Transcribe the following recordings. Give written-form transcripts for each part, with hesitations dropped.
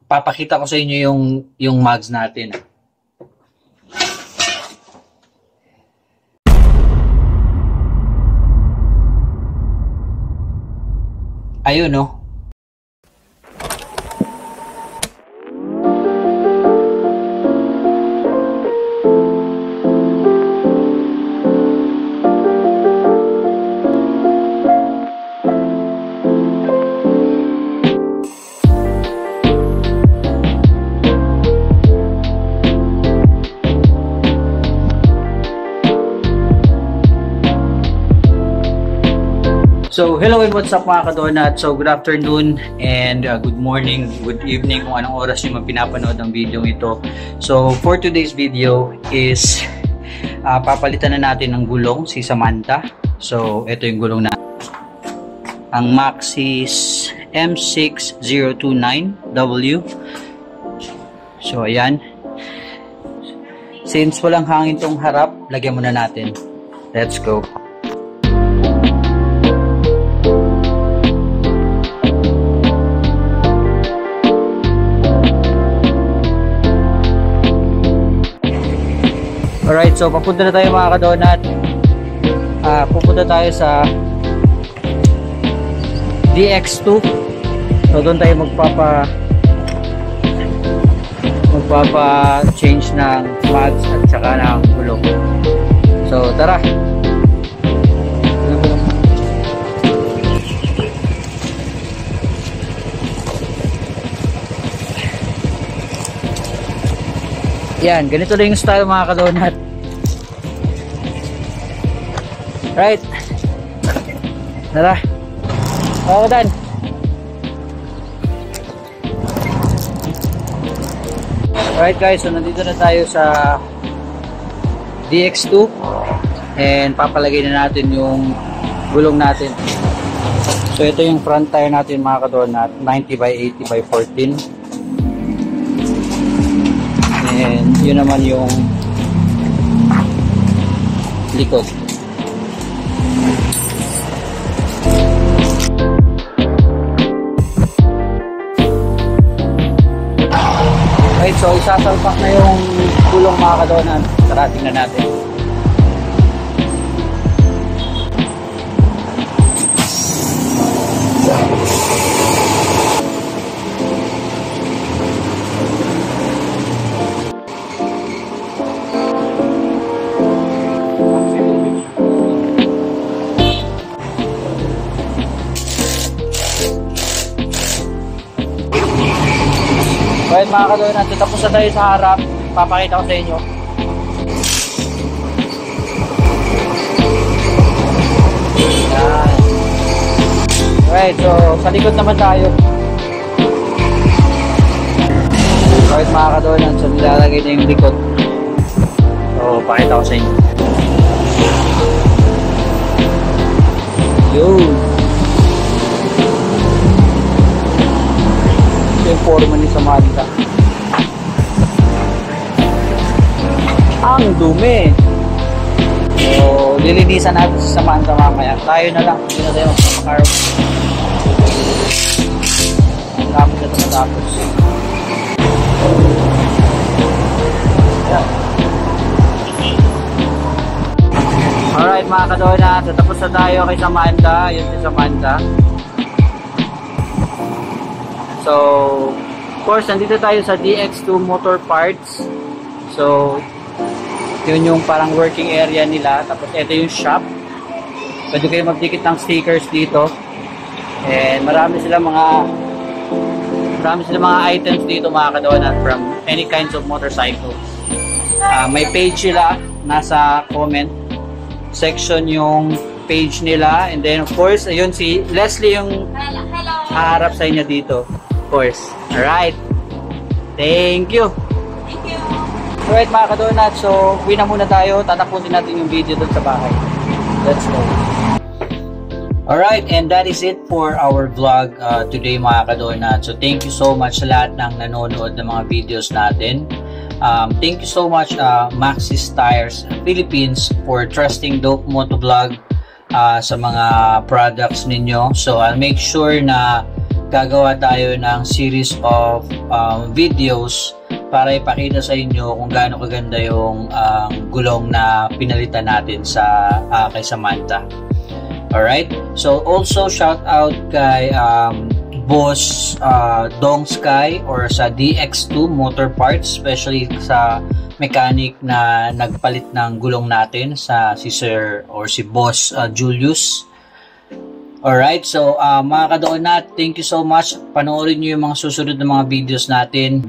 papakita ko sa inyo yung mugs natin. Ayun, no? So, hello and what's up mga kadonat? So, good afternoon and good morning, good evening kung anong oras yung pinapanood ng video ito. So, for today's video is papalitan na natin ng gulong si Samantha. So, ito yung gulong na ang Maxxis M6029W. So, ayan. Since walang hangin tong harap, lagyan muna natin. Let's go. Alright, so papunta na tayo mga kadonat. Pupunta tayo sa DX2. So doon tayo magpapa-change ng mugs at saka ng gulong. So tara. Yan, ganito lang yung style mga kadonat. Right. Tara. Okay, Dan. Alright guys, so nandito na tayo sa DX2 and papalagay na natin yung gulong natin. So ito yung front tire natin mga kadonat, 90 by 80 by 14. And yun naman yung likod. Right, so isasalpak na yung gulong mga kadonat. Tara, tingnan natin. Alright mga kadonat, tapos na tayo sa harap. Papakita ko sa inyo. Yan. Alright, so sa likod naman tayo. Alright mga kadonat, so nilalagay na yung likod. So pakita ko sa inyo. Yun. Yung forma ni Samantha. Ang dumi. So, lilinisan natin si Samantha mamaya. Tayo na lang. Hindi na tayo magpapakarap. Ang dami na ito matapos. Alright mga kadonat, tapos na tayo kay Samantha. Yun si Samantha. So, of course, nandito tayo sa DX2 Motor Parts. So, yun yung parang working area nila. Tapos, ito yung shop. Pwede kayo magdikit ng stickers dito. And marami sila mga items dito mga kadonat from any kinds of motorcycles. May page sila. Nasa comment section yung page nila. And then, of course, ayun si Leslie yung haharap sa inyo dito. Of course. Alright. Thank you. Thank you. Alright mga kadonat, so uwi na muna tayo. Tatapunin natin yung video doon sa bahay. Let's go. Alright, and that is it for our vlog today mga kadonat. So thank you so much sa lahat ng nanonood ng mga videos natin. Thank you so much Maxxis Tires Philippines for trusting Dope Motovlog sa mga products ninyo. So I'll make sure na gagawa tayo ng series of videos para ipakita sa inyo kung gaano kaganda yung gulong na pinalitan natin sa kay Samantha. Alright? So also shout out kay Boss Dong Sky or sa DX2 Motor Parts, especially sa mechanic na nagpalit ng gulong natin sa si Sir or si Boss Julius. Alright, so mga kadoonat, thank you so much. Panoorin nyo yung mga susunod na mga videos natin.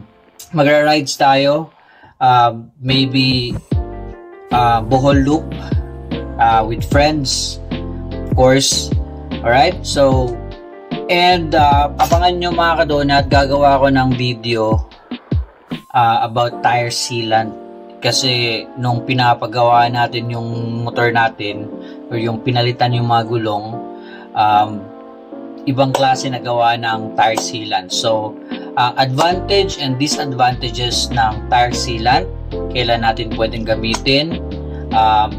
Magra-rides tayo. Maybe Bohol Loop with friends, of course. Alright, so and abangan nyo mga kadonat, gagawa ko ng video about tire sealant. Kasi nung pinapagawa natin yung motor natin or yung pinalitan yung mga gulong, ibang klase na gawa ng tire sealant. So advantage and disadvantages ng tire sealant, kailan natin pwedeng gamitin,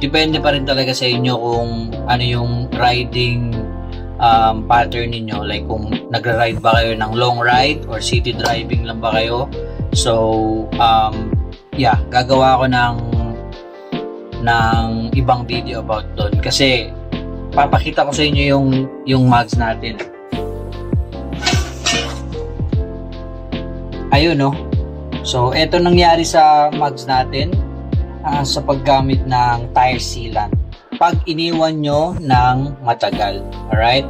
depende pa rin talaga sa inyo kung ano yung riding pattern ninyo, like kung nagra-ride ba kayo ng long ride or city driving lang ba kayo. So yeah, gagawa ko ng ibang video about doon kasi papakita ko sa inyo yung mags natin. Ayun, no? So eto nangyari sa mags natin sa paggamit ng tire sealant pag iniwan nyo ng matagal. Alright?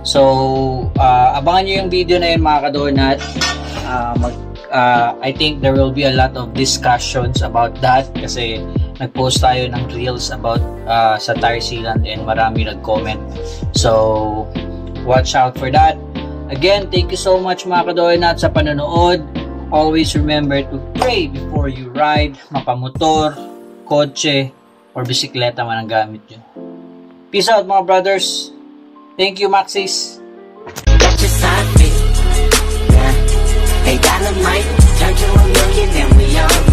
So abangan nyo yung video na yun mga kadonat. I think there will be a lot of discussions about that kasi nag-post tayo ng reels about sa tire sealant and marami nag-comment. So watch out for that. Again, thank you so much mga kadonat sa panonood. Always remember to pray before you ride, mapamotor, kotse, or bisikleta man ang gamit nyo. Peace out mga brothers. Thank you, Maxis. Hey, dynamite, turn to a million and we all